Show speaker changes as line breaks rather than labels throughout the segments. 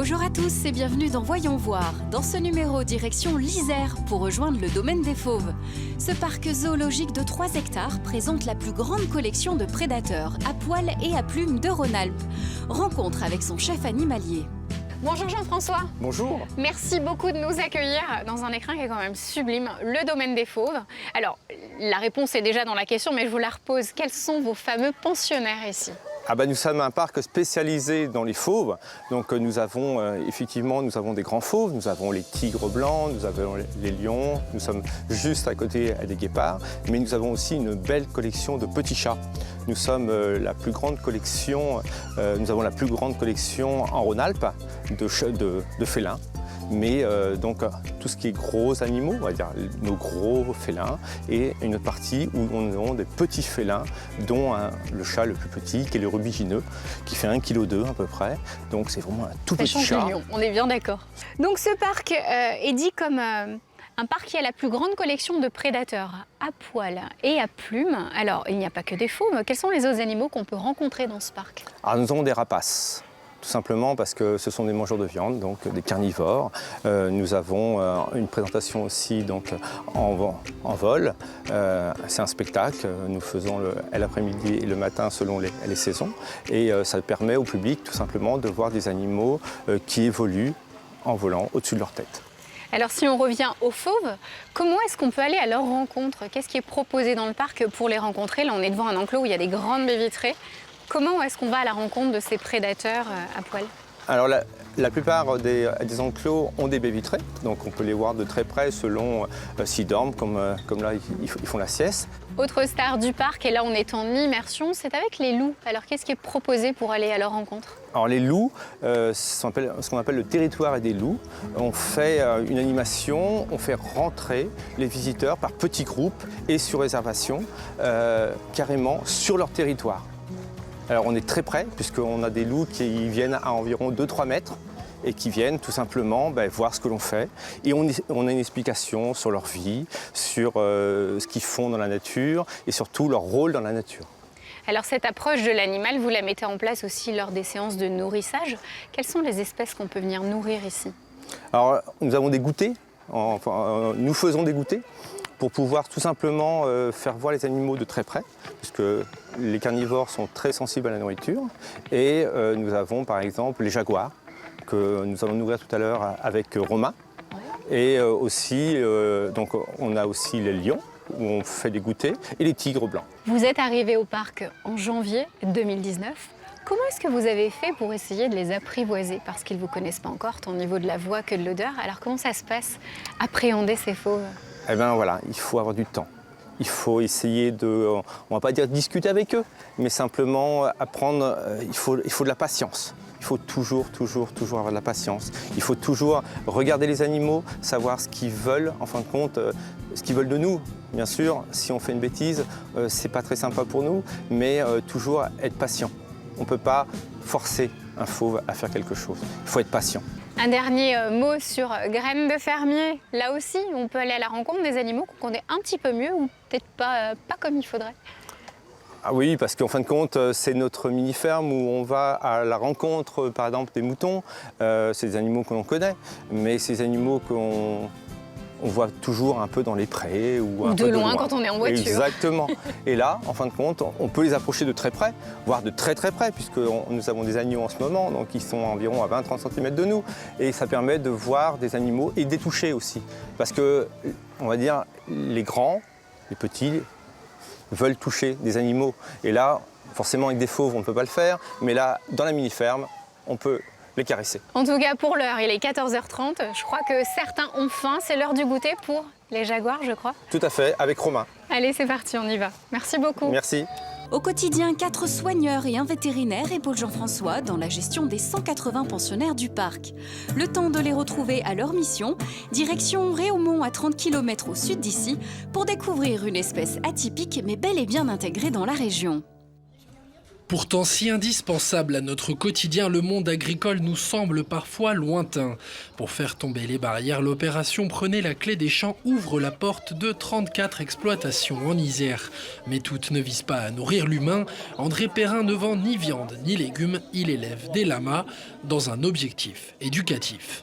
Bonjour à tous et bienvenue dans Voyons voir. Dans ce numéro, direction l'Isère pour rejoindre le domaine des fauves. Ce parc zoologique de 3 hectares présente la plus grande collection de prédateurs à poils et à plumes de Rhône-Alpes. Rencontre avec son chef animalier.
Bonjour Jean-François.
Bonjour.
Merci beaucoup de nous accueillir dans un écrin qui est quand même sublime, le domaine des fauves. Alors, la réponse est déjà dans la question, mais je vous la repose. Quels sont vos fameux pensionnaires ici ?
Nous sommes un parc spécialisé dans les fauves. Donc nous avons effectivement des grands fauves, nous avons les tigres blancs, nous avons les lions, nous sommes juste à côté des guépards, mais nous avons aussi une belle collection de petits chats. Nous sommes la plus grande collection, nous avons la plus grande collection en Rhône-Alpes de félins. Mais donc tout ce qui est gros animaux, on va dire nos gros félins, et une autre partie où on a des petits félins, dont le chat le plus petit, qui est le rubigineux, qui fait 1,2 kg à peu près. Donc c'est vraiment un tout petit chat.
On est bien d'accord. Donc ce parc est dit comme un parc qui a la plus grande collection de prédateurs à poils et à plumes. Alors il n'y a pas que des fauves, quels sont les autres animaux qu'on peut rencontrer dans ce parc ?
Alors nous avons des rapaces. Tout simplement parce que ce sont des mangeurs de viande, donc des carnivores. Nous avons une présentation aussi donc, en vol. C'est un spectacle, nous faisons l'après-midi et le matin selon les saisons. Et ça permet au public tout simplement de voir des animaux qui évoluent en volant au-dessus de leur tête.
Alors si on revient aux fauves, comment est-ce qu'on peut aller à leur rencontre ? Qu'est-ce qui est proposé dans le parc pour les rencontrer ? Là on est devant un enclos où il y a des grandes baies vitrées. Comment est-ce qu'on va à la rencontre de ces prédateurs à poil ?
Alors la plupart des enclos ont des baies vitrées, donc on peut les voir de très près selon s'ils dorment, comme là ils font la sieste.
Autre star du parc, et là on est en immersion, c'est avec les loups. Alors qu'est-ce qui est proposé pour aller à leur rencontre ?
Alors les loups, ce qu'on appelle le territoire des loups, on fait une animation, on fait rentrer les visiteurs par petits groupes et sur réservation, carrément sur leur territoire. Alors on est très près, puisqu'on a des loups qui viennent à environ 2-3 mètres et qui viennent tout simplement voir ce que l'on fait. Et on a une explication sur leur vie, sur ce qu'ils font dans la nature et surtout leur rôle dans la nature.
Alors cette approche de l'animal, vous la mettez en place aussi lors des séances de nourrissage. Quelles sont les espèces qu'on peut venir nourrir ici ?
Alors nous avons des goûters, nous faisons des goûters, pour pouvoir tout simplement faire voir les animaux de très près, puisque les carnivores sont très sensibles à la nourriture. Et nous avons par exemple les jaguars, que nous allons nourrir tout à l'heure avec Romain. Et aussi, donc, on a aussi les lions, où on fait des goûters, et les tigres blancs.
Vous êtes arrivé au parc en janvier 2019. Comment est-ce que vous avez fait pour essayer de les apprivoiser ? Parce qu'ils ne vous connaissent pas encore, tant au niveau de la voix que de l'odeur. Alors comment ça se passe, appréhender ces fauves ?
Eh bien voilà, il faut avoir du temps. Il faut essayer on ne va pas dire discuter avec eux, mais simplement apprendre, il faut de la patience. Il faut toujours avoir de la patience. Il faut toujours regarder les animaux, savoir ce qu'ils veulent, en fin de compte, ce qu'ils veulent de nous. Bien sûr, si on fait une bêtise, c'est pas très sympa pour nous, mais toujours être patient. On ne peut pas forcer un fauve à faire quelque chose. Il faut être patient.
Un dernier mot sur Graines de fermier. Là aussi, on peut aller à la rencontre des animaux qu'on connaît un petit peu mieux ou peut-être pas comme il faudrait.
Ah oui, parce qu'en fin de compte, c'est notre mini-ferme où on va à la rencontre, par exemple, des moutons. C'est des animaux que l'on connaît, mais ces animaux qu'on voit toujours un peu dans les prés ou
de loin quand on est en voiture.
Exactement. Et là, en fin de compte, on peut les approcher de très près, voire de très très près, puisque nous avons des agneaux en ce moment, donc ils sont environ à 20-30 cm de nous. Et ça permet de voir des animaux et de les toucher aussi. Parce que, on va dire, les grands, les petits, veulent toucher des animaux. Et là, forcément avec des fauves, on ne peut pas le faire, mais là, dans la mini-ferme, on peut les caresser.
En tout cas, pour l'heure, il est 14h30. Je crois que certains ont faim. C'est l'heure du goûter pour les jaguars, je crois.
Tout à fait, avec Romain.
Allez, c'est parti, on y va. Merci beaucoup.
Merci.
Au quotidien, 4 soigneurs et un vétérinaire épaulent Jean-François dans la gestion des 180 pensionnaires du parc. Le temps de les retrouver à leur mission, direction Réaumont à 30 km au sud d'ici, pour découvrir une espèce atypique mais bel et bien intégrée dans la région.
Pourtant si indispensable à notre quotidien, le monde agricole nous semble parfois lointain. Pour faire tomber les barrières, l'opération Prenez la clé des champs ouvre la porte de 34 exploitations en Isère. Mais toutes ne visent pas à nourrir l'humain. André Perrin ne vend ni viande ni légumes, il élève des lamas dans un objectif éducatif.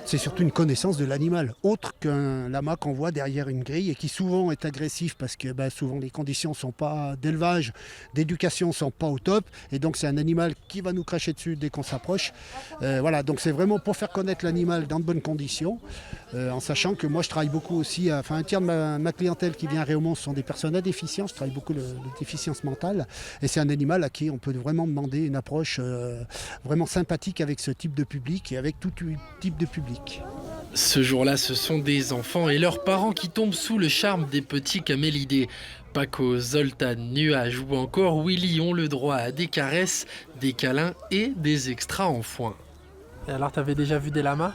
C'est surtout une connaissance de l'animal, autre qu'un lama qu'on voit derrière une grille et qui souvent est agressif parce que souvent les conditions sont pas d'élevage, d'éducation sont pas au top et donc c'est un animal qui va nous cracher dessus dès qu'on s'approche. Voilà, donc c'est vraiment pour faire connaître l'animal dans de bonnes conditions, en sachant que moi je travaille beaucoup aussi, un tiers de ma clientèle qui vient à Réaumont sont des personnes à déficience, je travaille beaucoup de déficience mentale et c'est un animal à qui on peut vraiment demander une approche vraiment sympathique avec ce type de public et avec tout type de public.
Ce jour-là, ce sont des enfants et leurs parents qui tombent sous le charme des petits camélidés. Paco, Zoltan, Nuage ou encore Willy ont le droit à des caresses, des câlins et des extras en foin.
Et alors, t'avais déjà vu des lamas?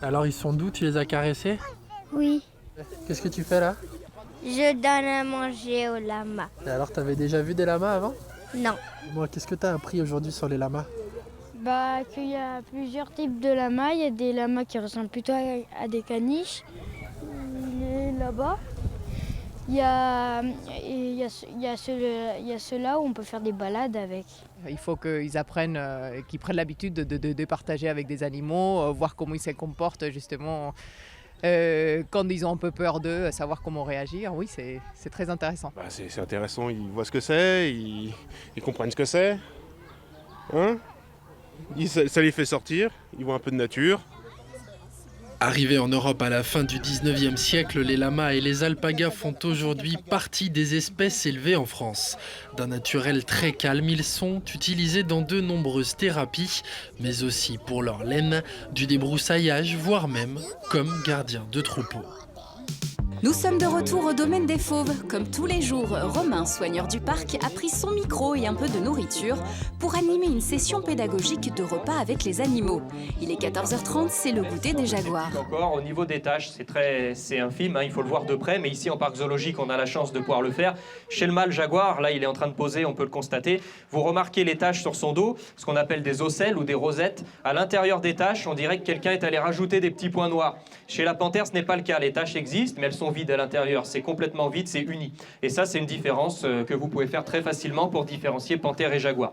Alors, ils sont d'où? Tu les as caressés?
Oui,
Qu'est-ce que tu fais là?
je donne à manger aux lamas.
Et alors, t'avais déjà vu des lamas avant?
Non.
Moi, qu'est-ce que t'as appris aujourd'hui sur les lamas?
Qu'il y a plusieurs types de lamas. Il y a des lamas qui ressemblent plutôt à des caniches. Il est là-bas. Il y a ceux-là où on peut faire des balades avec.
Il faut qu'ils apprennent, qu'ils prennent l'habitude de partager avec des animaux, voir comment ils se comportent justement quand ils ont un peu peur d'eux, savoir comment réagir. Oui, c'est très intéressant.
C'est intéressant, ils voient ce que c'est, ils comprennent ce que c'est. Hein? Ça les fait sortir, ils voient un peu de nature.
Arrivés en Europe à la fin du 19e siècle, les lamas et les alpagas font aujourd'hui partie des espèces élevées en France. D'un naturel très calme, ils sont utilisés dans de nombreuses thérapies, mais aussi pour leur laine, du débroussaillage, voire même comme gardiens de troupeaux.
Nous sommes de retour au domaine des fauves. Comme tous les jours, Romain, soigneur du parc, a pris son micro et un peu de nourriture pour animer une session pédagogique de repas avec les animaux. Il est 14h30, c'est le goûter des jaguars.
Encore au niveau des tâches, c'est infime, il faut le voir de près, mais ici en parc zoologique, on a la chance de pouvoir le faire. Chez le mâle jaguar, là il est en train de poser, on peut le constater. Vous remarquez les taches sur son dos, ce qu'on appelle des ocelles ou des rosettes. À l'intérieur des taches, on dirait que quelqu'un est allé rajouter des petits points noirs. Chez la panthère, ce n'est pas le cas. Les taches existent, mais elles sont vides à l'intérieur. C'est complètement vide, c'est uni. Et ça, c'est une différence que vous pouvez faire très facilement pour différencier panthère et jaguar.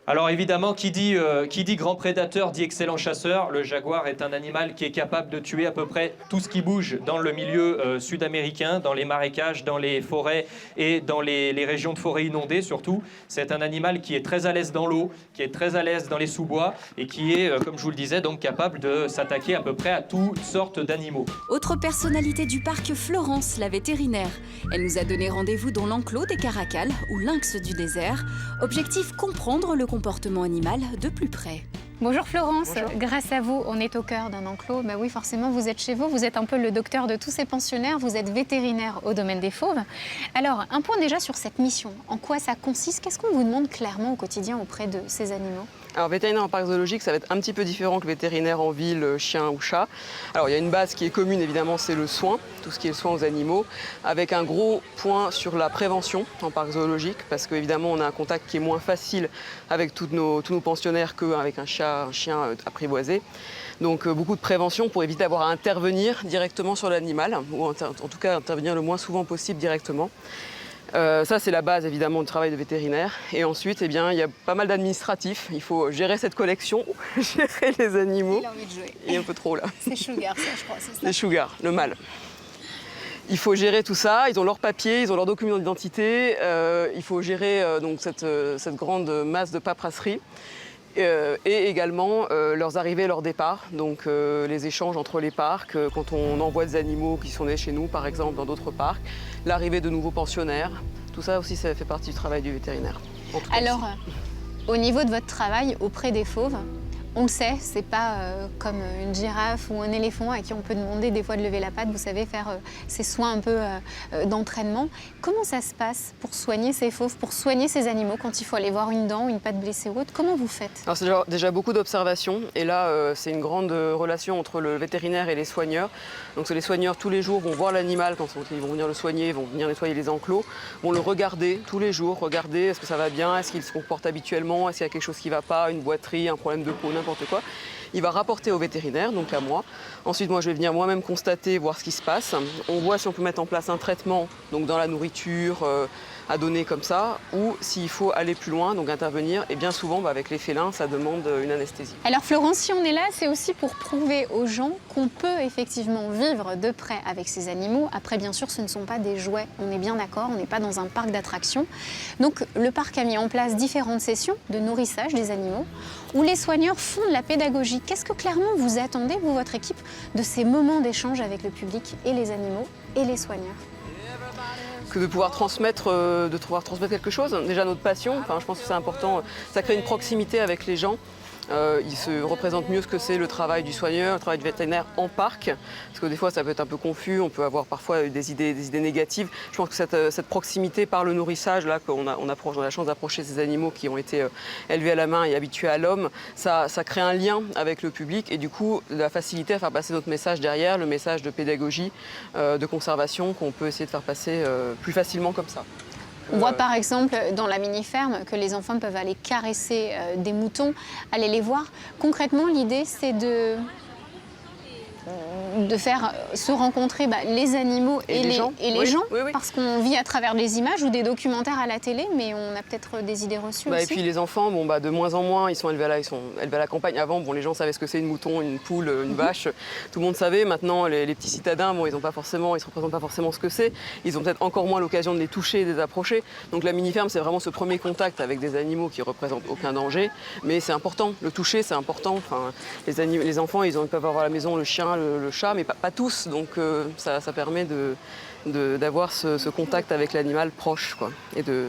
Alors évidemment, qui dit grand prédateur dit excellent chasseur. Le jaguar est un animal qui est capable de tuer à peu près tout ce qui bouge dans le milieu sud-américain, dans les marécages, dans les forêts et dans les régions de forêts inondées surtout. C'est un animal qui est très à l'aise dans l'eau, qui est très à l'aise dans les sous-bois et qui est, comme je vous le disais, donc capable de s'attaquer à peu près à toutes sortes d'animaux.
Autre personnalité du parc, Florence, la vétérinaire. Elle nous a donné rendez-vous dans l'enclos des Caracals ou lynx du désert. Objectif, comprendre le comportement animal de plus près.
Bonjour Florence,
Bonjour.
Grâce à vous, on est au cœur d'un enclos. Oui, forcément, vous êtes chez vous, vous êtes un peu le docteur de tous ces pensionnaires, vous êtes vétérinaire au domaine des fauves. Alors, un point déjà sur cette mission, en quoi ça consiste? Qu'est-ce qu'on vous demande clairement au quotidien auprès de ces animaux?
Alors vétérinaire en parc zoologique, ça va être un petit peu différent que vétérinaire en ville, chien ou chat. Alors il y a une base qui est commune évidemment, c'est le soin, tout ce qui est le soin aux animaux, avec un gros point sur la prévention en parc zoologique, parce qu'évidemment on a un contact qui est moins facile avec tous nos pensionnaires qu'avec un chat, un chien apprivoisé. Donc beaucoup de prévention pour éviter d'avoir à intervenir directement sur l'animal, ou en tout cas intervenir le moins souvent possible directement. Ça, c'est la base évidemment du travail de vétérinaire. Et ensuite, il y a pas mal d'administratifs. Il faut gérer cette collection, gérer les animaux.
Il a envie de jouer.
Il est un peu trop là.
C'est Sugar, ça, je crois, c'est ça.
Les Sugar, le mâle. Il faut gérer tout ça. Ils ont leurs papiers, ils ont leurs documents d'identité. Il faut gérer donc cette grande masse de paperasserie. Et également leurs arrivées et leurs départs, donc les échanges entre les parcs, quand on envoie des animaux qui sont nés chez nous, par exemple, dans d'autres parcs, l'arrivée de nouveaux pensionnaires, tout ça aussi, ça fait partie du travail du vétérinaire.
Alors, au niveau de votre travail auprès des fauves, On le sait, c'est pas comme une girafe ou un éléphant à qui on peut demander des fois de lever la patte, vous savez, faire ces soins un peu d'entraînement. Comment ça se passe pour soigner ces fauves, pour soigner ces animaux quand il faut aller voir une dent ou une patte blessée ou autre? Comment vous faites?
Alors c'est déjà beaucoup d'observations et là c'est une grande relation entre le vétérinaire et les soigneurs. Donc les soigneurs tous les jours vont voir l'animal quand ils vont venir le soigner, vont venir nettoyer les enclos, vont le regarder tous les jours, regarder est-ce que ça va bien, est-ce qu'il se comporte habituellement, est-ce qu'il y a quelque chose qui ne va pas, une boiterie, un problème de peau, n'importe quoi. Il va rapporter au vétérinaire, donc à moi. Ensuite, moi, je vais venir moi-même constater, voir ce qui se passe. On voit si on peut mettre en place un traitement, donc dans la nourriture, à donner comme ça, ou s'il faut aller plus loin, donc intervenir. Et bien souvent, avec les félins, ça demande une anesthésie.
Alors Florence, si on est là, c'est aussi pour prouver aux gens qu'on peut effectivement vivre de près avec ces animaux. Après, bien sûr, ce ne sont pas des jouets, on est bien d'accord, on n'est pas dans un parc d'attractions. Donc le parc a mis en place différentes sessions de nourrissage des animaux, où les soigneurs font de la pédagogie. Qu'est-ce que clairement vous attendez, vous, votre équipe, de ces moments d'échange avec le public et les animaux et les soigneurs?
Que de pouvoir transmettre quelque chose. Déjà notre passion, je pense que c'est important, ça crée une proximité avec les gens. Il se représente mieux ce que c'est le travail du soigneur, le travail du vétérinaire en parc. Parce que des fois, ça peut être un peu confus, on peut avoir parfois des idées négatives. Je pense que cette proximité par le nourrissage, là, qu'on a la chance d'approcher ces animaux qui ont été élevés à la main et habitués à l'homme, ça crée un lien avec le public et du coup, la facilité à faire passer notre message derrière, le message de pédagogie, de conservation, qu'on peut essayer de faire passer plus facilement comme ça.
On voit par exemple dans la mini-ferme que les enfants peuvent aller caresser des moutons, aller les voir. Concrètement, l'idée, c'est de faire se rencontrer les animaux et les gens,
oui.
Parce qu'on vit à travers des images ou des documentaires à la télé, mais on a peut-être des idées reçues aussi.
Et puis les enfants, de moins en moins, ils sont élevés à la campagne. Avant, les gens savaient ce que c'est une mouton, une poule, une vache, tout le monde savait. Maintenant, les petits citadins, ils ne représentent pas forcément ce que c'est. Ils ont peut-être encore moins l'occasion de les toucher, de les approcher. Donc la mini-ferme, c'est vraiment ce premier contact avec des animaux qui ne représentent aucun danger. Mais c'est important, le toucher, c'est important. Les enfants, ils peuvent avoir à la maison le chien, le chat, mais pas tous, donc ça permet d'avoir ce contact avec l'animal proche, quoi, et de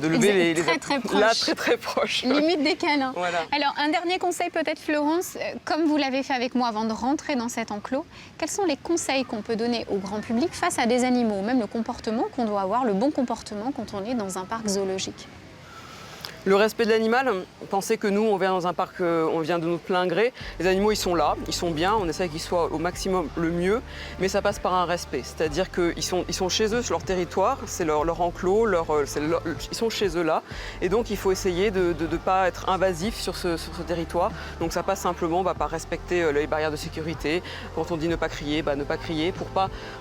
lever les
très proche.
Là, très proche.
Limite des câlins.
Voilà.
Alors, un dernier conseil peut-être, Florence, comme vous l'avez fait avec moi avant de rentrer dans cet enclos, quels sont les conseils qu'on peut donner au grand public face à des animaux, même le comportement qu'on doit avoir, le bon comportement quand on est dans un parc zoologique?
Le respect de l'animal, pensez que nous, on vient dans un parc, on vient de notre plein gré. Les animaux, ils sont là, ils sont bien, on essaie qu'ils soient au maximum le mieux, mais ça passe par un respect. C'est-à-dire qu'ils sont chez eux, sur leur territoire, c'est leur enclos, ils sont chez eux là. Et donc, il faut essayer de ne pas être invasif sur ce territoire. Donc, ça passe simplement par respecter les barrières de sécurité. Quand on dit ne pas crier, ne pas crier,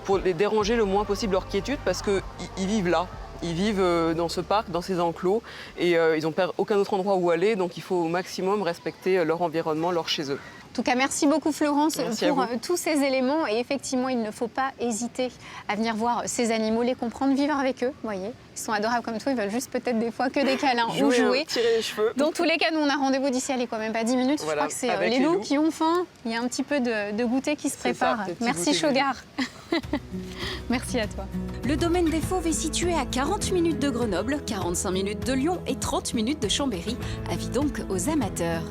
pour les déranger le moins possible leur quiétude, parce qu'ils vivent là. Ils vivent dans ce parc, dans ces enclos, et ils n'ont aucun autre endroit où aller, donc il faut au maximum respecter leur environnement, leur chez eux.
En tout cas, merci beaucoup Florence pour
tous
ces éléments. Et effectivement, il ne faut pas hésiter à venir voir ces animaux, les comprendre, vivre avec eux. Vous voyez, ils sont adorables comme tout, ils veulent juste peut-être des fois que des câlins ou jouer.
Tirer les cheveux.
Dans tous les cas, nous on a rendez-vous d'ici, allez, même pas 10 minutes.
Voilà,
je crois que c'est les loups qui ont faim. Il y a un petit peu de goûter qui se prépare. Merci Sugar. Merci à toi.
Le domaine des Fauves est situé à 40 minutes de Grenoble, 45 minutes de Lyon et 30 minutes de Chambéry. Avis donc aux amateurs.